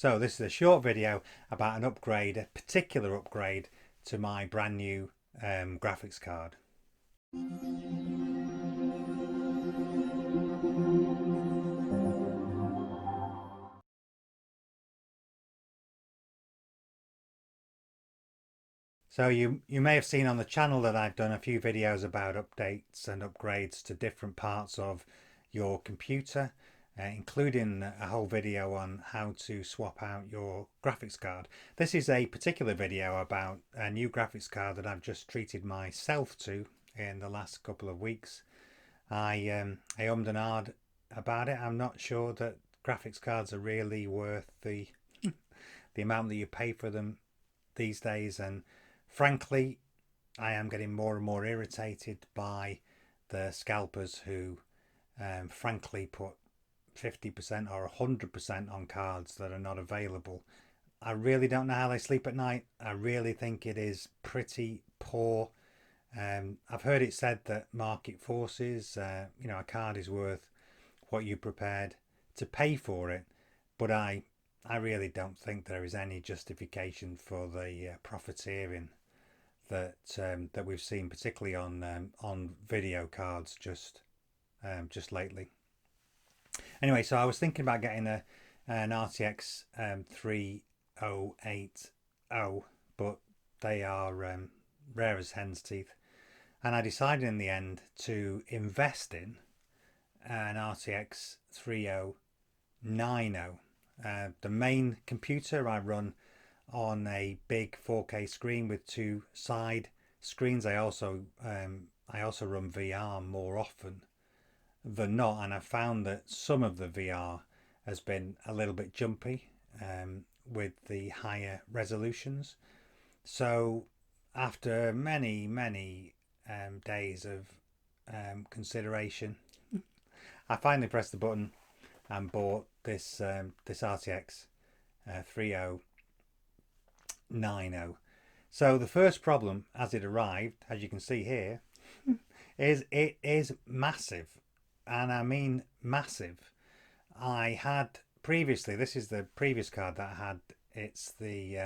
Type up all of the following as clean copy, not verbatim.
So this is a short video about an upgrade, a particular upgrade to my brand new graphics card. So you may have seen on the channel that I've done a few videos about updates and upgrades to different parts of your computer, including a whole video on how to swap out your graphics card. This is a particular video about a new graphics card that I've just treated myself to in the last couple of weeks. I ummed and ahed about it. I'm not sure that graphics cards are really worth the amount that you pay for them these days, and frankly, I am getting more and more irritated by the scalpers who, frankly, put 50% or 100% on cards that are not available. I really don't know how they sleep at night. I really think it is pretty poor. I've heard it said that market forces, a card is worth what you're prepared to pay for it, but I really don't think there is any justification for the profiteering that we've seen, particularly on video cards just lately. Anyway, so I was thinking about getting an RTX 3080, but they are rare as hen's teeth, and I decided in the end to invest in an RTX 3090. The main computer I run on a big 4K screen with two side screens. I also run VR more often than not, and I found that some of the VR has been a little bit jumpy with the higher resolutions. So after many days of consideration, I finally pressed the button and bought this RTX 3090. So the first problem as it arrived, as you can see here, is it is massive, and I mean massive. I had previously, this is the previous card that I had, it's the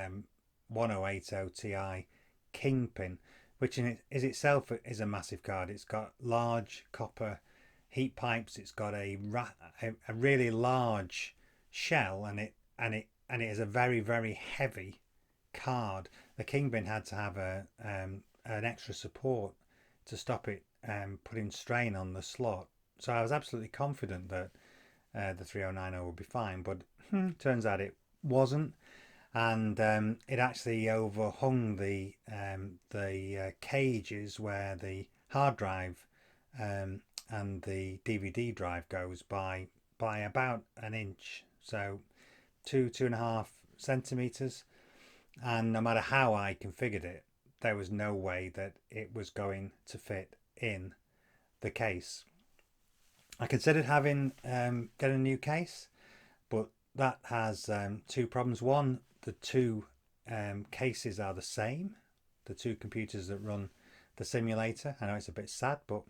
1080 Ti Kingpin, which is itself is a massive card. It's got large copper heat pipes. It's got a really large shell, and it is a very heavy card. The Kingpin had to have an extra support to stop it putting strain on the slot. So I was absolutely confident that the 3090 would be fine, but turns out it wasn't, and it actually overhung the cages where the hard drive and the DVD drive goes by about an inch, so 2.5 centimeters. And no matter how I configured it, there was no way that it was going to fit in the case. I considered having get a new case, but that has two problems. One, the two cases are the same, the two computers that run the simulator. I know it's a bit sad, but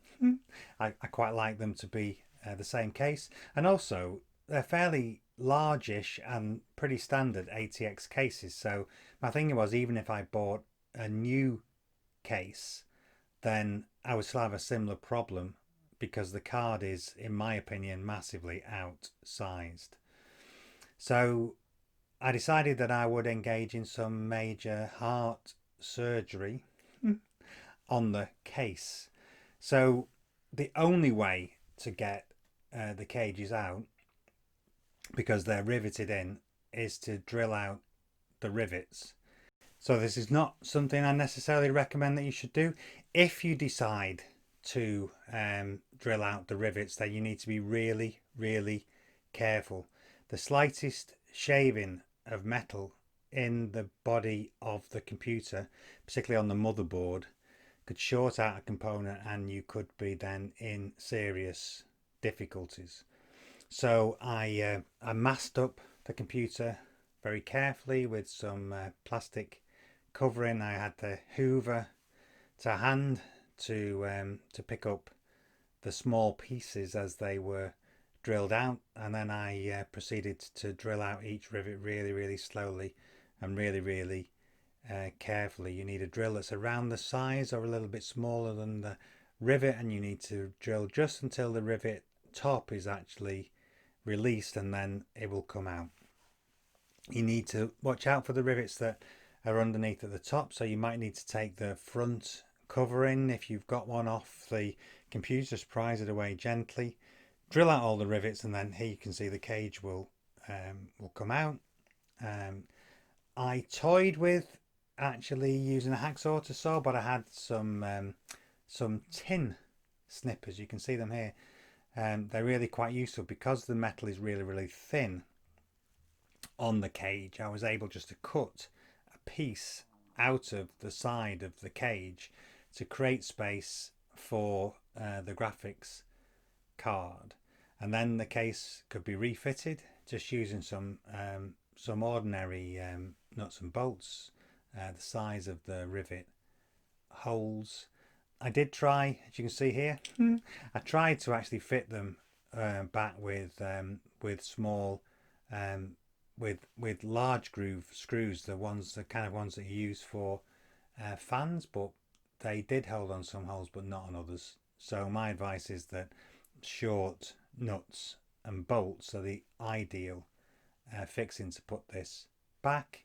I quite like them to be the same case. And also, they're fairly largish and pretty standard ATX cases. So my thinking was, even if I bought a new case, then I would still have a similar problem because the card is, in my opinion, massively outsized. So I decided that I would engage in some major heart surgery on the case. So the only way to get the cages out, because they're riveted in, is to drill out the rivets. So this is not something I necessarily recommend that you should do. If you decide to drill out the rivets, then you need to be really careful. The slightest shaving of metal in the body of the computer, particularly on the motherboard, could short out a component, and you could be then in serious difficulties. So I masked up the computer very carefully with some plastic covering. I had the Hoover to hand to pick up the small pieces as they were drilled out, and then I proceeded to drill out each rivet really slowly and really carefully. You need a drill that's around the size or a little bit smaller than the rivet, and you need to drill just until the rivet top is actually released, and then it will come out. You need to watch out for the rivets that are underneath at the top, so you might need to take the front covering, if you've got one, off the computer. Just prise it away gently, drill out all the rivets, and then here you can see the cage will come out. I toyed with actually using a hacksaw to saw, but I had some tin snippers. You can see them here. They're really quite useful because the metal is really thin on the cage. I was able just to cut a piece out of the side of the cage to create space for the graphics card, and then the case could be refitted just using some ordinary nuts and bolts the size of the rivet holes. I did try, as you can see here, I tried to actually fit them back with small with large groove screws, the kind of ones that you use for fans, but they did hold on some holes but not on others. So my advice is that short nuts and bolts are the ideal fixing to put this back.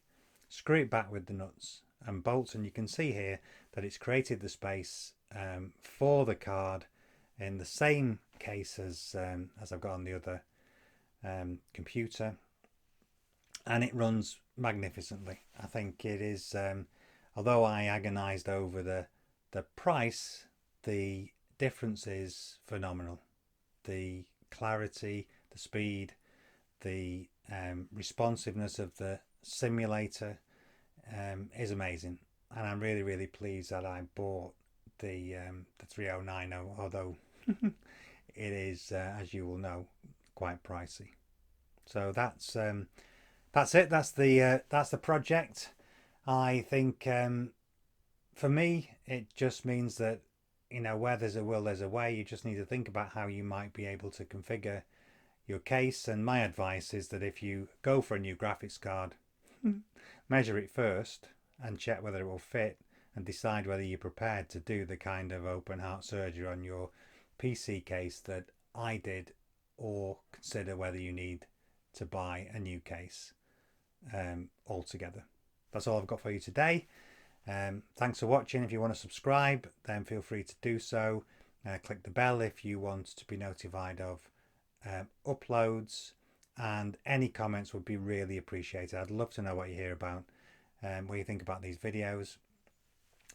Screw it back with the nuts and bolts, and you can see here that it's created the space for the card in the same case as I've got on the other computer, and it runs magnificently. I think it is, although I agonized over the price, the difference is phenomenal. The clarity, the speed, the responsiveness of the simulator is amazing, and I'm really pleased that I bought the 3090, although it is, as you will know, quite pricey. So that's it. That's the project. I think for me, it just means that, you know, where there's a will, there's a way. You just need to think about how you might be able to configure your case. And my advice is that if you go for a new graphics card, measure it first and check whether it will fit, and decide whether you're prepared to do the kind of open heart surgery on your PC case that I did, or consider whether you need to buy a new case altogether. That's all I've got for you today. Thanks for watching. If you want to subscribe, then feel free to do so. Click the bell if you want to be notified of uploads, and any comments would be really appreciated. I'd love to know what you hear about, what you think about these videos.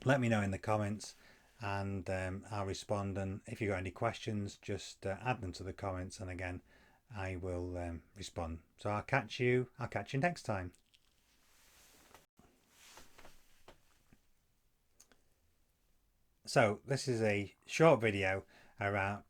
Let me know in the comments, and I'll respond. And if you've got any questions, just add them to the comments, and again I will respond. So I'll catch you next time. So this is a short video around